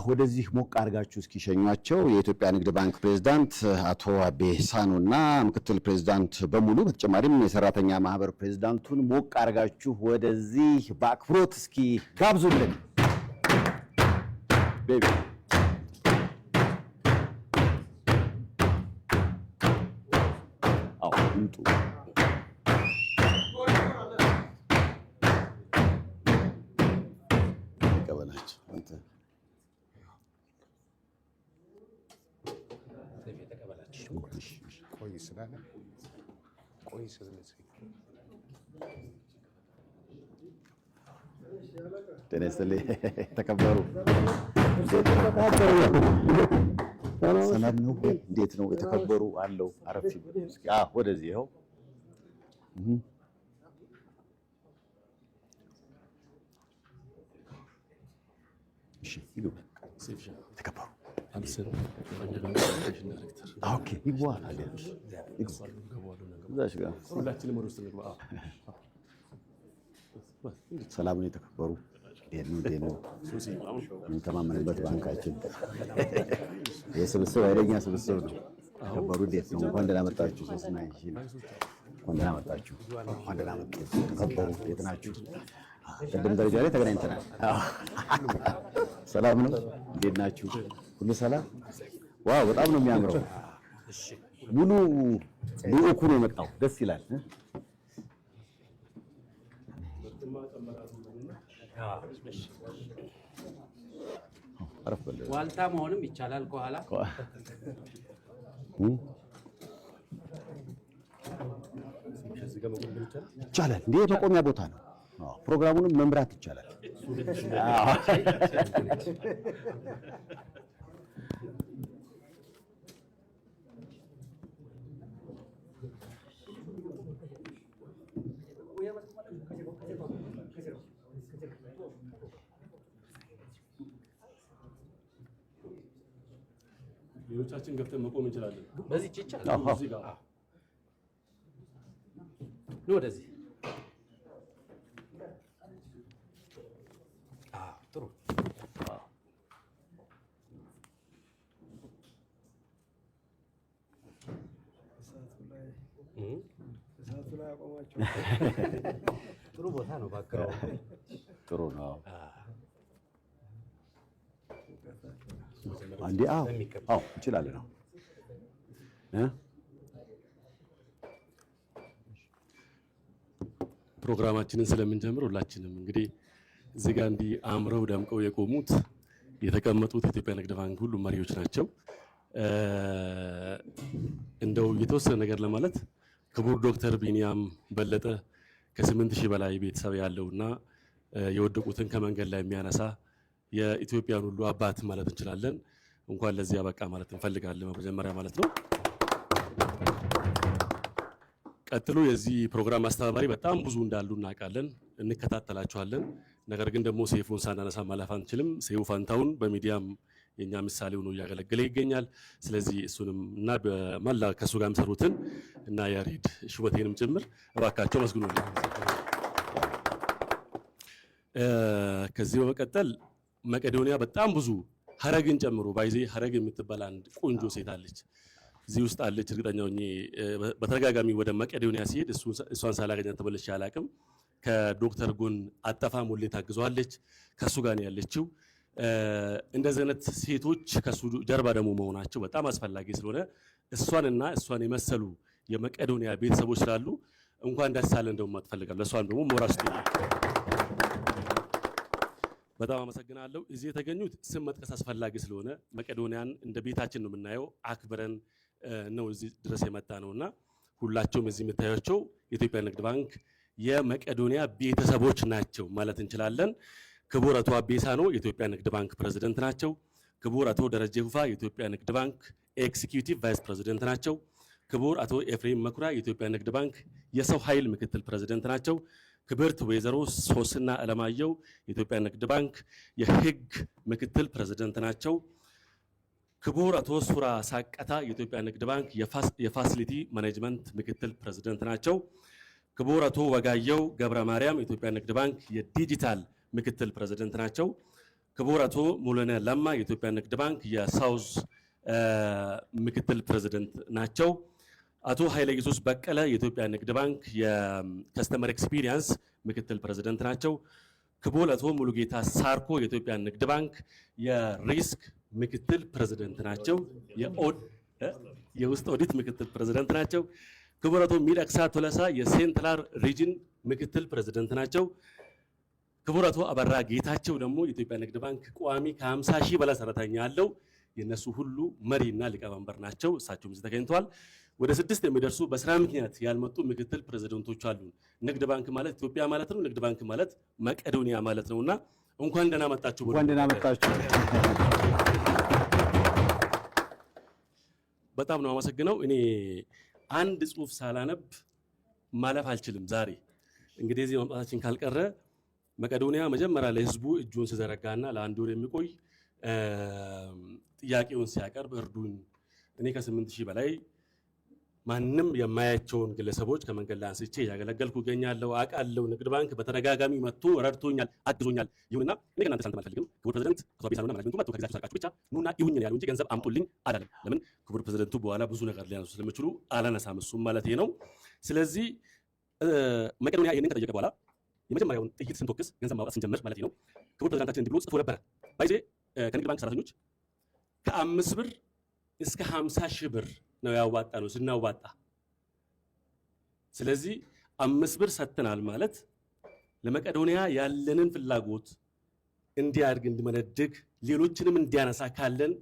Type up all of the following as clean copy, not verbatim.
ወደዚህ ሞቅ አድርጋችሁ እስኪሸኟቸው የኢትዮጵያ ንግድ ባንክ ፕሬዝዳንት አቶ አቤ ሳኖና ምክትል ፕሬዝዳንት በሙሉ በተጨማሪም የሰራተኛ ማህበር ፕሬዝዳንቱን ሞቅ አድርጋችሁ ወደዚህ በአክብሮት እስኪ ጋብዙልን። ቤቢ አው እንጡ ይቀበላችሁ አንተ ቆይ ስላለ ቆይ ስለዚህ ጤና ይስጥልኝ ተከበሩ። ሰላም ነው? እንዴት ነው የተከበሩ? አለው አረፍ እስኪ ወደዚህ ይኸው እሺ ይገቡ ተከበሩ። ኦኬ ይጓል አለ እዛሽ ጋር ሁላችንም ወደ ውስጥ እንግባ። ሰላም ነው የተከበሩ። ነው ተማመንበት ባንካችን የስብስብ አይደኛ ስብስብ ነው። ተከበሩ እንዴት ነው? እንኳን ደህና መጣችሁ። ሶስና እሺ እንኳን ደህና መጣችሁ። እንኳን ደህና መጣችሁ። ተከበሩ እንዴት ናችሁ? ቅድም ደረጃ ላይ ተገናኝተናል። ሰላም ነው? እንዴት ናችሁ? ሁሉ ሰላም? ዋው በጣም ነው የሚያምረው። ሙሉ ልኡኩ ነው የመጣው። ደስ ይላል። ዋልታ መሆንም ይቻላል። ከኋላ ይቻላል። እንዴ መቆሚያ ቦታ ነው። ፕሮግራሙንም መምራት ይቻላል። ሌሎቻችን ገብተን መቆም እንችላለን። በዚህ ይቻላል። እዚህ ጋር ነው ወደዚህ ጥሩ እሳቱ ላይ አቆማቸው። ጥሩ ቦታ ነው። ባክራው ጥሩ ነው። አንዴ እንችላለን ነው ፕሮግራማችንን ስለምንጀምር ሁላችንም እንግዲህ እዚህ ጋር እንዲህ አምረው ደምቀው የቆሙት የተቀመጡት የኢትዮጵያ ንግድ ባንክ ሁሉ መሪዎች ናቸው። እንደው የተወሰነ ነገር ለማለት ክቡር ዶክተር ቢኒያም በለጠ ከ8000 በላይ ቤተሰብ ያለውና የወደቁትን ከመንገድ ላይ የሚያነሳ የኢትዮጵያን ሁሉ አባት ማለት እንችላለን። እንኳን ለዚህ ያበቃ ማለት እንፈልጋለን መጀመሪያ ማለት ነው። ቀጥሎ የዚህ ፕሮግራም አስተባባሪ በጣም ብዙ እንዳሉ እናውቃለን፣ እንከታተላቸዋለን። ነገር ግን ደግሞ ሴፉን ሳናነሳ ማለፍ አንችልም። ሴፉ ፋንታውን በሚዲያም የኛ ምሳሌ ሆኖ እያገለገለ ይገኛል። ስለዚህ እሱንም እና በመላ ከሱ ጋር የሚሰሩትን እና ያሬድ ሹመቴንም ጭምር እባካቸው መስግኑልኝ። ከዚህ በመቀጠል መቄዶንያ በጣም ብዙ ሀረግን ጨምሮ ባይዜ ሀረግ የምትባል አንድ ቆንጆ ሴት አለች፣ እዚህ ውስጥ አለች። እርግጠኛ ሆኜ በተደጋጋሚ ወደ መቄዶንያ ሲሄድ እሷን ሳላገኛት ተመልሼ አላውቅም። ከዶክተር ጎን አጠፋ ሞሌ ታግዟለች፣ ከሱ ጋር ነው ያለችው። እንደዚህ አይነት ሴቶች ከሱ ጀርባ ደግሞ መሆናቸው በጣም አስፈላጊ ስለሆነ እሷንና እሷን የመሰሉ የመቄዶንያ ቤተሰቦች ስላሉ እንኳን ደስ አለን እንደውም አትፈልጋለሁ። እሷን ደግሞ ሞራል ስጡ። በጣም አመሰግናለሁ። እዚህ የተገኙት ስም መጥቀስ አስፈላጊ ስለሆነ መቄዶንያን እንደ ቤታችን ነው የምናየው፣ አክብረን ነው እዚህ ድረስ የመጣ ነውና ሁላቸውም እዚህ የምታዩቸው የኢትዮጵያ ንግድ ባንክ የመቄዶንያ ቤተሰቦች ናቸው ማለት እንችላለን። ክቡር አቶ አቤ ሳኖ የኢትዮጵያ ንግድ ባንክ ፕሬዝዳንት ናቸው። ክቡር አቶ ደረጀ ሁፋ የኢትዮጵያ ንግድ ባንክ ኤክሲኪዩቲቭ ቫይስ ፕሬዝዳንት ናቸው። ክቡር አቶ ኤፍሬም መኩሪያ የኢትዮጵያ ንግድ ባንክ የሰው ኃይል ምክትል ፕሬዝዳንት ናቸው። ክብርት ወይዘሮ ሶስና አለማየሁ የኢትዮጵያ ንግድ ባንክ የህግ ምክትል ፕሬዝዳንት ናቸው። ክቡር አቶ ሱራ ሳቀታ የኢትዮጵያ ንግድ ባንክ የፋሲሊቲ ማኔጅመንት ምክትል ፕሬዝዳንት ናቸው። ክቡር አቶ ወጋየው ገብረ ማርያም የኢትዮጵያ ንግድ ባንክ የዲጂታል ምክትል ፕሬዝዳንት ናቸው። ክቡር አቶ ሙሉነህ ለማ የኢትዮጵያ ንግድ ባንክ የሳውዝ ምክትል ፕሬዝዳንት ናቸው። አቶ ኃይለ ኢየሱስ በቀለ የኢትዮጵያ ንግድ ባንክ የከስተመር ኤክስፒሪየንስ ምክትል ፕሬዝዳንት ናቸው። ክቡር አቶ ሙሉጌታ ሳርኮ የኢትዮጵያ ንግድ ባንክ የሪስክ ምክትል ፕሬዝዳንት ናቸው። የውስጥ ኦዲት ምክትል ፕሬዝዳንት ናቸው። ክቡር አቶ ሚደቅሳ ቶለሳ የሴንትራል ሪጅን ምክትል ፕሬዝዳንት ናቸው። ክቡር አቶ አበራ ጌታቸው ደግሞ የኢትዮጵያ ንግድ ባንክ ቋሚ ከ50 ሺህ በላይ ሰራተኛ ያለው የነሱ ሁሉ መሪና ሊቀመንበር ናቸው። እሳቸውም እዚህ ተገኝተዋል። ወደ 6 የሚደርሱ በስራ ምክንያት ያልመጡ ምክትል ፕሬዝዳንቶች አሉ። ንግድ ባንክ ማለት ኢትዮጵያ ማለት ነው። ንግድ ባንክ ማለት መቄዶንያ ማለት ነውና እንኳን ደህና መጣችሁ። እንኳን ደህና መጣችሁ። በጣም ነው አመሰግነው። እኔ አንድ ጽሁፍ ሳላነብ ማለፍ አልችልም። ዛሬ እንግዲህ እዚህ መምጣታችን ካልቀረ መቄዶንያ መጀመሪያ ለህዝቡ እጁን ሲዘረጋና ለአንድ ወር የሚቆይ ጥያቄውን ሲያቀርብ እርዱኝ፣ እኔ ከ8000 በላይ ማንም የማያቸውን ግለሰቦች ከመንገድ ላይ አንስቼ ያገለገልኩ እገኛለሁ። አውቃለሁ። ንግድ ባንክ በተደጋጋሚ መጥቶ ረድቶኛል፣ አግዞኛል። ይሁንና እኔ ከእናንተ ሳንቲም አልፈልግም። ክቡር ፕሬዝዳንት አቶ አቤ ሳኖና ማናጅመንቱ መጥቶ ከጊዜያችሁ ሰርቃችሁ ብቻ ኑና ይሁኝ ነው ያሉ እንጂ ገንዘብ አምጡልኝ አላለም። ለምን? ክቡር ፕሬዝዳንቱ በኋላ ብዙ ነገር ሊያነሱ ስለሚችሉ አላነሳም። እሱም ማለት ነው። ስለዚህ መቄዶንያ ይህንን ከጠየቀ በኋላ የመጀመሪያውን ጥይት ስንተኩስ ገንዘብ ማውጣት ስንጀምር ማለት ነው ክቡር ፕሬዝዳንታችን እንዲህ ብሎ ጽፎ ነበረ። ባይዜ ከንግድ ባንክ ሰራተኞች ከ5 ብር እስከ 50 ሺህ ብር ነው ያዋጣ ነው ስናዋጣ። ስለዚህ 5 ብር ሰጥተናል ማለት ለመቄዶንያ ያለንን ፍላጎት እንዲያድግ እንዲመነድግ ሌሎችንም እንዲያነሳ ካለን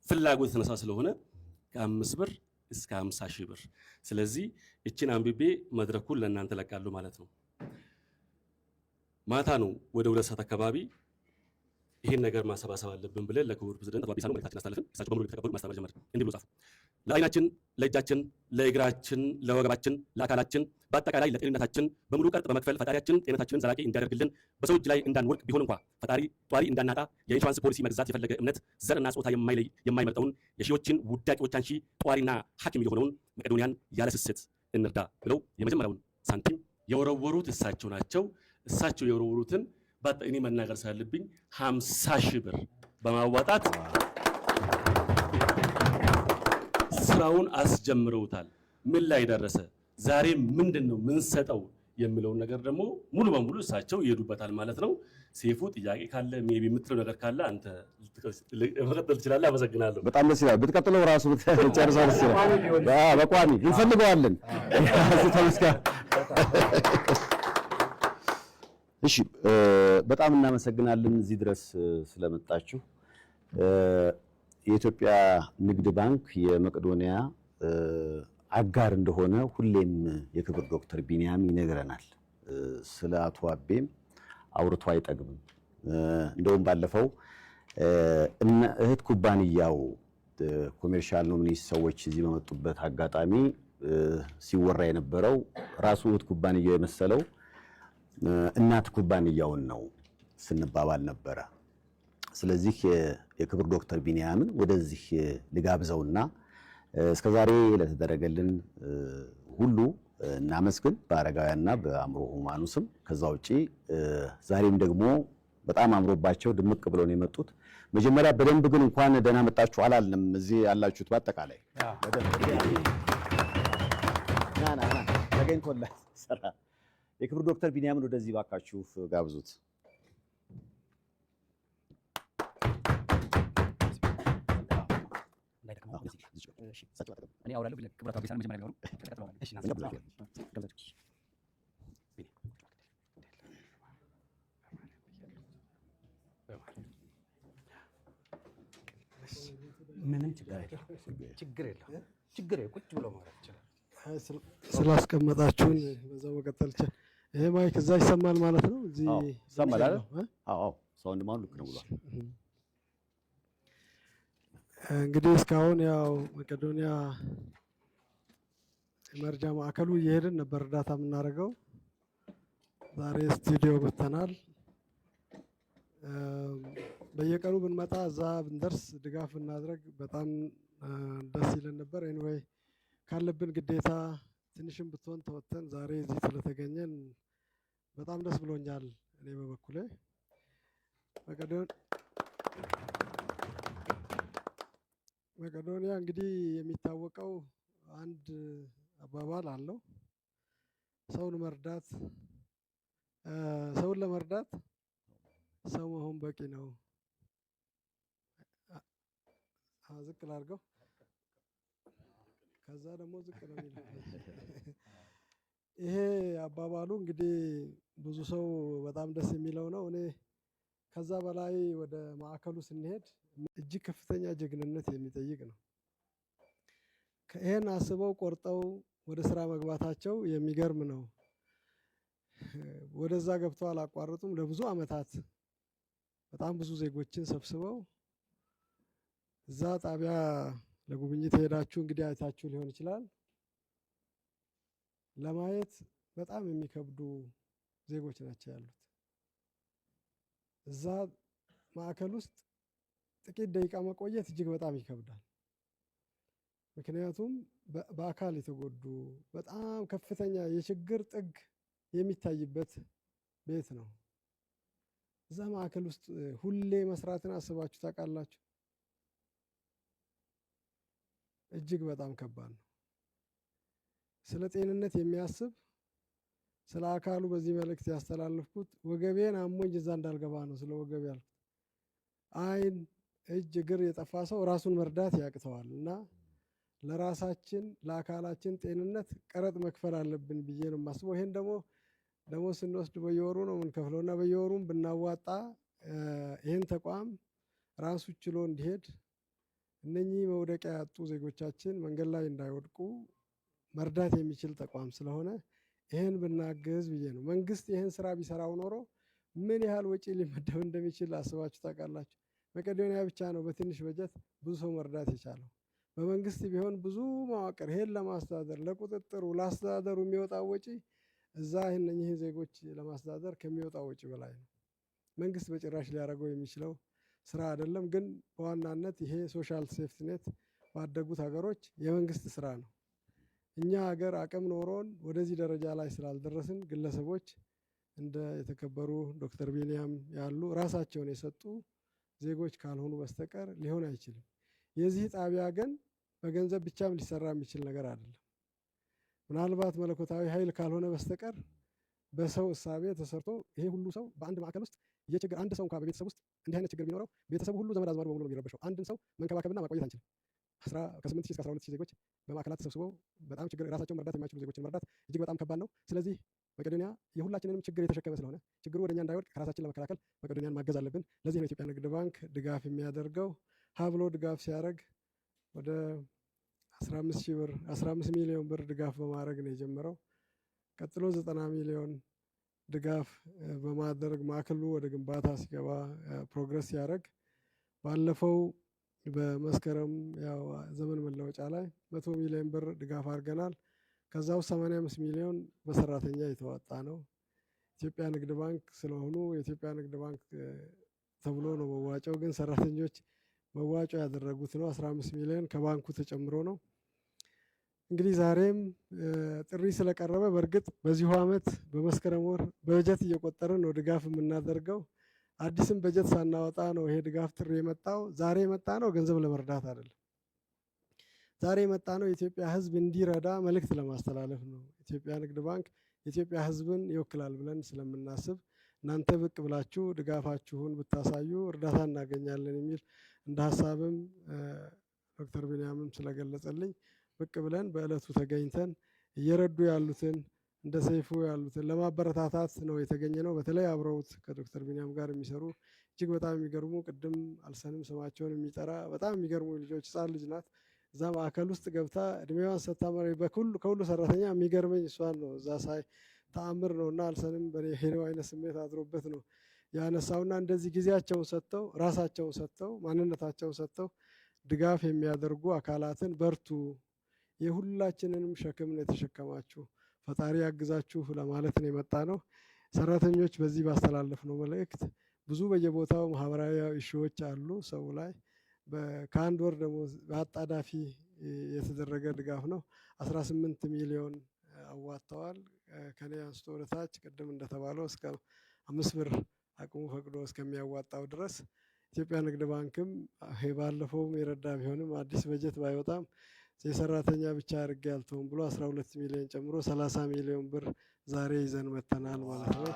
ፍላጎት የተነሳ ስለሆነ ከ5 ብር እስከ 50 ሺህ ብር። ስለዚህ እቺን አንብቤ መድረኩን ለእናንተ ለቃለሁ ማለት ነው። ማታ ነው ወደ 2 ሰዓት አካባቢ ይሄን ነገር ማሰባሰብ አለብን ብለን ለክቡር ፕሬዝዳንት አቶ አቤ ሳኖ መልእክታችን አስተላልፈን እሳቸው በሙሉ ተቀበሉ። ማስተባበር ጀመር። እንዲህ ብሎ ጻፉ። ለዓይናችን፣ ለእጃችን፣ ለእግራችን፣ ለወገባችን፣ ለአካላችን በአጠቃላይ ለጤንነታችን በሙሉ ቀርጥ በመክፈል ፈጣሪያችን ጤንነታችንን ዘላቂ እንዲያደርግልን በሰው እጅ ላይ እንዳንወድቅ ቢሆን እንኳ ፈጣሪ ጧሪ እንዳናጣ የኢንሹራንስ ፖሊሲ መግዛት የፈለገ እምነት ዘርና ጾታ የማይመርጠውን የሺዎችን ውዳቂዎች አንሺ ጧሪና ሐኪም የሆነውን መቄዶንያን ያለ ስስት እንርዳ ብለው የመጀመሪያውን ሳንቲም የወረወሩት እሳቸው ናቸው። እሳቸው የወረወሩትን እኔ መናገር ሳለብኝ 50 ሺህ ብር በማዋጣት ስራውን አስጀምረውታል። ምን ላይ ደረሰ? ዛሬ ምንድነው ምን ሰጠው የሚለውን ነገር ደግሞ ሙሉ በሙሉ እሳቸው ይሄዱበታል ማለት ነው። ሴፉ ጥያቄ ካለ ሜቢ የምትለው ነገር ካለ አንተ መቀጠል ትችላለህ። አመሰግናለሁ። በጣም ደስ ይላል። ብትቀጥለው ራሱ ብትጨርሰው ደስ ይላል። በቋሚ እንፈልገዋለን። ተመስገን። እሺ፣ በጣም እናመሰግናለን እዚህ ድረስ ስለመጣችሁ። የኢትዮጵያ ንግድ ባንክ የመቄዶንያ አጋር እንደሆነ ሁሌም የክብር ዶክተር ቢኒያም ይነግረናል። ስለ አቶ አቤም አውርቶ አይጠግብም። እንደውም ባለፈው እህት ኩባንያው ኮሜርሻል ኖሚኒስ ሰዎች እዚህ በመጡበት አጋጣሚ ሲወራ የነበረው ራሱ እህት ኩባንያው የመሰለው እናት ኩባንያውን ነው ስንባባል ነበረ። ስለዚህ የክብር ዶክተር ቢኒያምን ወደዚህ ልጋብዘውና እስከዛሬ ለተደረገልን ሁሉ እናመስግን በአረጋውያንና በአእምሮ ህሙማኑ ስም። ከዛ ውጪ ዛሬም ደግሞ በጣም አምሮባቸው ድምቅ ብለው ነው የመጡት። መጀመሪያ በደንብ ግን እንኳን ደህና መጣችሁ አላልንም። እዚህ ያላችሁት በአጠቃላይ ተገኝቶላት ሰራ። የክብር ዶክተር ቢኒያምን ወደዚህ ባካችሁ ጋብዙት። እኔ አውራለሁ ክብር አቶ አቤ ሳኖ መጀመሪያ ቢሆኑ ምንም ችግር የለም። ቁጭ ብሎ ማለት ይችላል። ስላስቀመጣችሁን በዛው መቀጠል ይችላል። ይሄ ማይክ እዛ ይሰማል ማለት ነው። እዚህ ይሰማል አይደል? አዎ፣ ሳውንድ ማን ልክ ነው ብሏል። እንግዲህ እስካሁን ያው መቄዶንያ የመርጃ ማዕከሉ እየሄድን ነበር እርዳታ የምናደርገው። ዛሬ ስቱዲዮ መጥተናል። በየቀኑ ብንመጣ እዛ ብንደርስ ድጋፍ ብናድረግ በጣም ደስ ይለን ነበር። ኤኒዌይ ካለብን ግዴታ ትንሽም ብትሆን ተወጥተን ዛሬ እዚህ ስለተገኘን በጣም ደስ ብሎኛል። እኔ በበኩሌ መቄዶንያ እንግዲህ የሚታወቀው አንድ አባባል አለው። ሰውን ለመርዳት ሰው መሆን በቂ ነው። ዝቅ ላድርገው፣ ከዛ ደግሞ ዝቅ ነው የሚለው። ይሄ አባባሉ እንግዲህ ብዙ ሰው በጣም ደስ የሚለው ነው። እኔ ከዛ በላይ ወደ ማዕከሉ ስንሄድ እጅግ ከፍተኛ ጀግንነት የሚጠይቅ ነው። ይሄን አስበው ቆርጠው ወደ ስራ መግባታቸው የሚገርም ነው። ወደዛ ገብተው አላቋረጡም። ለብዙ ዓመታት በጣም ብዙ ዜጎችን ሰብስበው እዛ ጣቢያ ለጉብኝት ሄዳችሁ እንግዲህ አይታችሁ ሊሆን ይችላል። ለማየት በጣም የሚከብዱ ዜጎች ናቸው ያሉት። እዛ ማዕከል ውስጥ ጥቂት ደቂቃ መቆየት እጅግ በጣም ይከብዳል። ምክንያቱም በአካል የተጎዱ በጣም ከፍተኛ የችግር ጥግ የሚታይበት ቤት ነው። እዛ ማዕከል ውስጥ ሁሌ መስራትን አስባችሁ ታውቃላችሁ? እጅግ በጣም ከባድ ነው። ስለ ጤንነት የሚያስብ ስለ አካሉ በዚህ መልእክት ያስተላለፍኩት ወገቤን አሞኝ እዛ እንዳልገባ ነው ስለ ወገብ ያልኩት። ዓይን፣ እጅ፣ እግር የጠፋ ሰው ራሱን መርዳት ያቅተዋል እና ለራሳችን ለአካላችን ጤንነት ቀረጥ መክፈል አለብን ብዬ ነው የማስበው። ይሄን ደግሞ ስንወስድ በየወሩ ነው የምንከፍለው እና በየወሩም ብናዋጣ ይህን ተቋም ራሱ ችሎ እንዲሄድ እነኚህ መውደቂያ ያጡ ዜጎቻችን መንገድ ላይ እንዳይወድቁ መርዳት የሚችል ተቋም ስለሆነ ይህን ብናግዝ ብዬ ነው። መንግስት ይህን ስራ ቢሰራው ኖሮ ምን ያህል ወጪ ሊመደብ እንደሚችል አስባችሁ ታውቃላችሁ? መቄዶንያ ብቻ ነው በትንሽ በጀት ብዙ ሰው መርዳት የቻለው። በመንግስት ቢሆን ብዙ መዋቅር ይሄን ለማስተዳደር ለቁጥጥሩ ለአስተዳደሩ የሚወጣው ወጪ እዛ እነኚህን ዜጎች ለማስተዳደር ከሚወጣው ወጪ በላይ ነው። መንግስት በጭራሽ ሊያደርገው የሚችለው ስራ አይደለም። ግን በዋናነት ይሄ ሶሻል ሴፍቲ ኔት ባደጉት ሀገሮች የመንግስት ስራ ነው። እኛ ሀገር አቅም ኖሮን ወደዚህ ደረጃ ላይ ስላልደረስን ግለሰቦች እንደ የተከበሩ ዶክተር ቢኒያም ያሉ ራሳቸውን የሰጡ ዜጎች ካልሆኑ በስተቀር ሊሆን አይችልም። የዚህ ጣቢያ ግን በገንዘብ ብቻም ሊሰራ የሚችል ነገር አይደለም። ምናልባት መለኮታዊ ኃይል ካልሆነ በስተቀር በሰው እሳቤ ተሰርቶ ይሄ ሁሉ ሰው በአንድ ማዕከል ውስጥ የችግር አንድ ሰው እንኳን በቤተሰብ ውስጥ እንዲህ አይነት ችግር ቢኖረው ቤተሰቡ ሁሉ ዘመድ አዝማዱ በሙሉ ነው የሚረበሸው። አንድን ሰው መንከባከብና ማቆየት አንችልም። ከ8,000 እስከ 12,000 ዜጎች በማዕከላት ተሰብስበው በጣም ችግር ራሳቸውን መርዳት የማይችሉ ዜጎችን መርዳት እጅግ በጣም ከባድ ነው። ስለዚህ መቄዶንያ የሁላችንንም ችግር የተሸከመ ስለሆነ ችግሩ ወደኛ እንዳይወድቅ ከራሳችን ለመከላከል መቄዶንያን ማገዝ አለብን። ለዚህ ነው የኢትዮጵያ ንግድ ባንክ ድጋፍ የሚያደርገው። ሀብሎ ድጋፍ ሲያደርግ ወደ 15 ሚሊዮን ብር ድጋፍ በማድረግ ነው የጀመረው። ቀጥሎ 90 ሚሊዮን ድጋፍ በማድረግ ማዕከሉ ወደ ግንባታ ሲገባ ፕሮግረስ ሲያደርግ ባለፈው በመስከረም ያው ዘመን መለወጫ ላይ 100 ሚሊዮን ብር ድጋፍ አድርገናል። ከዛ ውስጥ 85 ሚሊዮን በሰራተኛ የተዋጣ ነው። ኢትዮጵያ ንግድ ባንክ ስለሆኑ የኢትዮጵያ ንግድ ባንክ ተብሎ ነው መዋጮው፣ ግን ሰራተኞች መዋጮ ያደረጉት ነው። 15 ሚሊዮን ከባንኩ ተጨምሮ ነው። እንግዲህ ዛሬም ጥሪ ስለቀረበ በእርግጥ በዚሁ ዓመት በመስከረም ወር በጀት እየቆጠርን ነው ድጋፍ የምናደርገው። አዲስም በጀት ሳናወጣ ነው ይሄ ድጋፍ ጥሪ የመጣው። ዛሬ የመጣ ነው ገንዘብ ለመርዳት አይደለም። ዛሬ የመጣ ነው የኢትዮጵያ ሕዝብ እንዲረዳ መልእክት ለማስተላለፍ ነው። ኢትዮጵያ ንግድ ባንክ የኢትዮጵያ ሕዝብን ይወክላል ብለን ስለምናስብ እናንተ ብቅ ብላችሁ ድጋፋችሁን ብታሳዩ እርዳታ እናገኛለን የሚል እንደ ሀሳብም ዶክተር ቢንያምም ስለገለጸልኝ ብቅ ብለን በዕለቱ ተገኝተን እየረዱ ያሉትን እንደ ሰይፉ ያሉትን ለማበረታታት ነው የተገኘ ነው። በተለይ አብረውት ከዶክተር ቢንያም ጋር የሚሰሩ እጅግ በጣም የሚገርሙ ቅድም አልሰንም ስማቸውን የሚጠራ በጣም የሚገርሙ ልጆች፣ ህጻን ልጅ ናት። እዛ ማዕከል ውስጥ ገብታ እድሜዋን ሰታመሪ ከሁሉ ሰራተኛ የሚገርመኝ እሷን ነው። እዛ ሳይ ተአምር ነው እና አልሰንም በሄደው አይነት ስሜት አድሮበት ነው ያነሳውና እንደዚህ ጊዜያቸውን ሰጥተው ራሳቸውን ሰጥተው ማንነታቸውን ሰጥተው ድጋፍ የሚያደርጉ አካላትን በርቱ፣ የሁላችንንም ሸክም ነው የተሸከማችሁ፣ ፈጣሪ ያግዛችሁ ለማለት ነው የመጣ ነው። ሰራተኞች በዚህ ባስተላለፍነው መልእክት ብዙ በየቦታው ማህበራዊ ኢሹዎች አሉ ሰው ላይ ከአንድ ወር ደግሞ በአጣዳፊ የተደረገ ድጋፍ ነው። 18 ሚሊዮን አዋጥተዋል። ከኔ አንስቶ ወደታች ቅድም እንደተባለው እስከ 5 ብር አቅሙ ፈቅዶ እስከሚያዋጣው ድረስ ኢትዮጵያ ንግድ ባንክም ባለፈውም የረዳ ቢሆንም አዲስ በጀት ባይወጣም የሰራተኛ ብቻ አድርጌ ያልተውም ብሎ 12 ሚሊዮን ጨምሮ 30 ሚሊዮን ብር ዛሬ ይዘን መተናል ማለት ነው።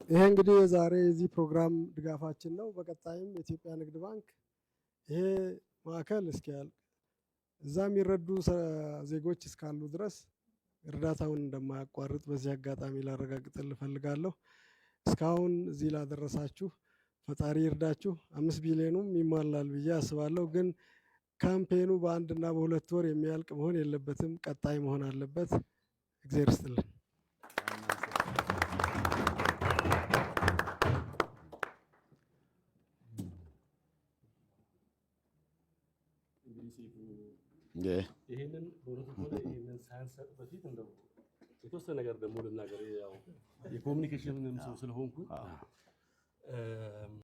ይሄ እንግዲህ የዛሬ የዚህ ፕሮግራም ድጋፋችን ነው። በቀጣይም የኢትዮጵያ ንግድ ባንክ ይሄ ማዕከል እስኪያልቅ እዛ የሚረዱ ዜጎች እስካሉ ድረስ እርዳታውን እንደማያቋርጥ በዚህ አጋጣሚ ላረጋግጥል እፈልጋለሁ። እስካሁን እዚህ ላደረሳችሁ ፈጣሪ ይርዳችሁ። 5 ቢሊዮኑም ይሟላል ብዬ አስባለሁ። ግን ካምፔኑ በአንድና በሁለት ወር የሚያልቅ መሆን የለበትም፣ ቀጣይ መሆን አለበት። እግዚአብሔር ይስጥልን። ይሄንን በእውነቱ ሆነ ይሄንን ሳንሰጥ በፊት እንደው የተወሰነ ነገር ደግሞ ልናገር። ያው የኮሚኒኬሽንም ሰው ስለሆንኩ